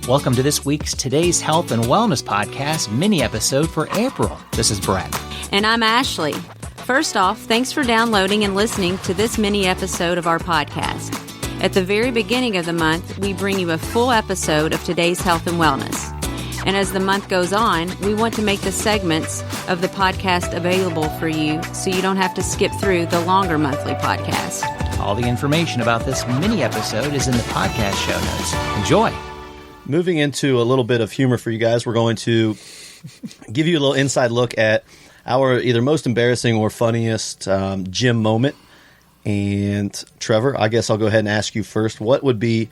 Welcome to this week's Today's Health and Wellness Podcast mini-episode for April. This is Brett. And I'm Ashley. First off, thanks for downloading and listening to this mini-episode of our podcast. At the very beginning of the month, we bring you a full episode of Today's Health and Wellness. And as the month goes on, we want to make the segments of the podcast available for you so you don't have to skip through the longer monthly podcast. All the information about this mini-episode is in the podcast show notes. Enjoy! Moving into a little bit of humor for you guys, we're going to give you a little inside look at our either most embarrassing or funniest gym moment. And Trevor, I guess I'll go ahead and ask you first. What would be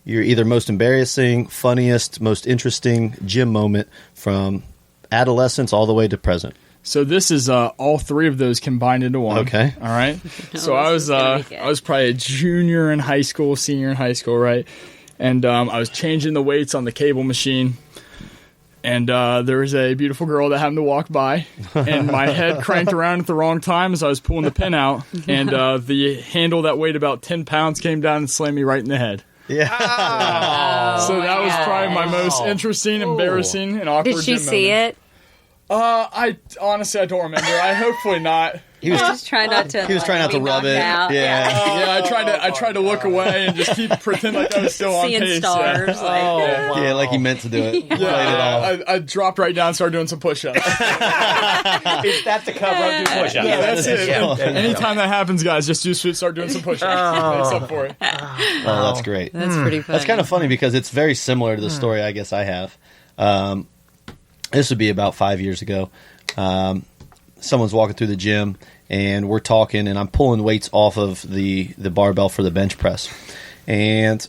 your either most embarrassing, funniest, most interesting gym moment from adolescence all the way to present? So this is all three of those combined into one. Okay. All right. So I was probably a junior in high school, senior in high school, right? And I was changing the weights on the cable machine, and there was a beautiful girl that happened to walk by, and my head cranked around at the wrong time as I was pulling the pin out, and the handle that weighed about 10 pounds came down and slammed me right in the head. Yeah. So that was probably my most interesting, embarrassing, and awkward Did she gym see moment. it? I honestly don't remember. I hopefully not. He was Just try not to. He was trying not to rub it. Out. Yeah. Yeah, I tried to look away and just pretend like I was still on Seeing pace. stars. Yeah. Yeah, like he meant to do it. Played it off. I dropped right down and started doing some push-ups. Is that the cover up? Do push-ups? Yeah, that's it. Yeah. Anytime that happens, guys, just start doing some push-ups. Makes up for it. Oh, that's great. That's pretty funny. That's kind of funny because it's very similar to the story I guess I have. This would be about 5 years ago. Someone's walking through the gym, and we're talking, and I'm pulling weights off of the barbell for the bench press. And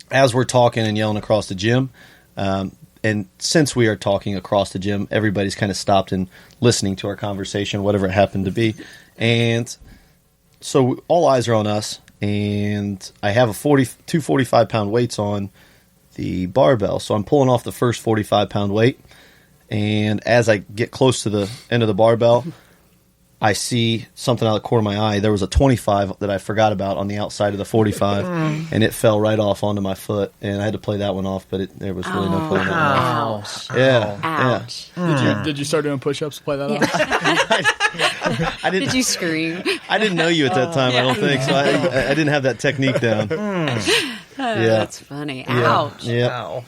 as we're talking and yelling across the gym, and since we are talking across the gym, everybody's kind of stopped and listening to our conversation, whatever it happened to be. And so all eyes are on us, and I have two 45-pound weights on the barbell. So I'm pulling off the first 45-pound weight, and as I get close to the end of the barbell, I see something out of the corner of my eye. There was a 25 that I forgot about on the outside of the 45, and it fell right off onto my foot, and I had to play that one off, but there was really no pulling that one off. Ouch. Yeah. Ouch. Did you start doing push-ups to play that off? I didn't, Did you scream? I didn't know you at that time, I don't think, so I didn't have that technique down. That's funny. Ouch. Yeah. Wow.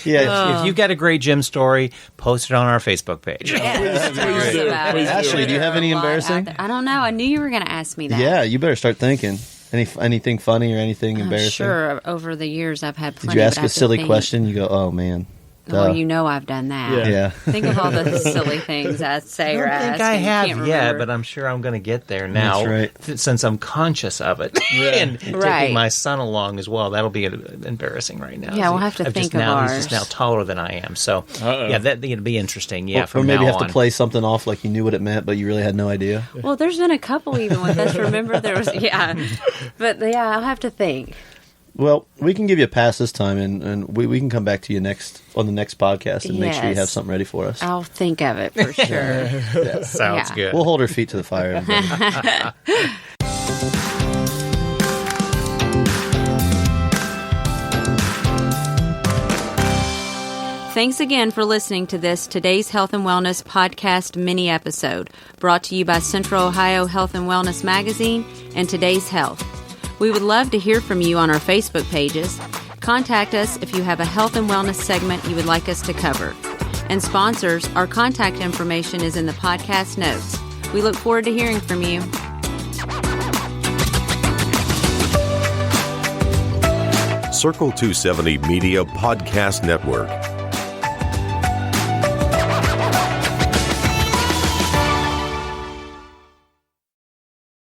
Yeah. If you've got a great gym story, post it on our Facebook page. Yes, tell us do. about it. Ashley, do you have any There are a lot embarrassing? out there. I don't know. I knew you were going to ask me that. Yeah, you better start thinking. Anything funny or anything embarrassing? Sure. Over the years, I've had plenty. Did you but ask I a have to silly think. question? You go, oh, man. Well, you know I've done that. Yeah. Yeah. Think of all the silly things I say or I don't ask. think I and you have can't yet, remember. but I'm sure I'm going to get there now. That's right. Since I'm conscious of it. And Right. taking my son along as well. That'll be embarrassing right now. Yeah, we'll have to I've think just of now, He's ours. just now taller than I am. So, yeah, it'd be interesting. Yeah, Or from maybe now have on. to play something off like you knew what it meant, but you really had no idea. Well, there's been a couple even with us. Remember, there was but yeah, I'll have to think. Well, we can give you a pass this time, and we can come back to you on the next podcast and make sure you Yes. have something ready for us. I'll think of it for sure. Sounds Yeah. good. We'll hold our feet to the fire. Everybody. Thanks again for listening to this Today's Health and Wellness podcast mini episode, brought to you by Central Ohio Health and Wellness Magazine and Today's Health. We would love to hear from you on our Facebook pages. Contact us if you have a health and wellness segment you would like us to cover. And sponsors, our contact information is in the podcast notes. We look forward to hearing from you. Circle 270 Media Podcast Network.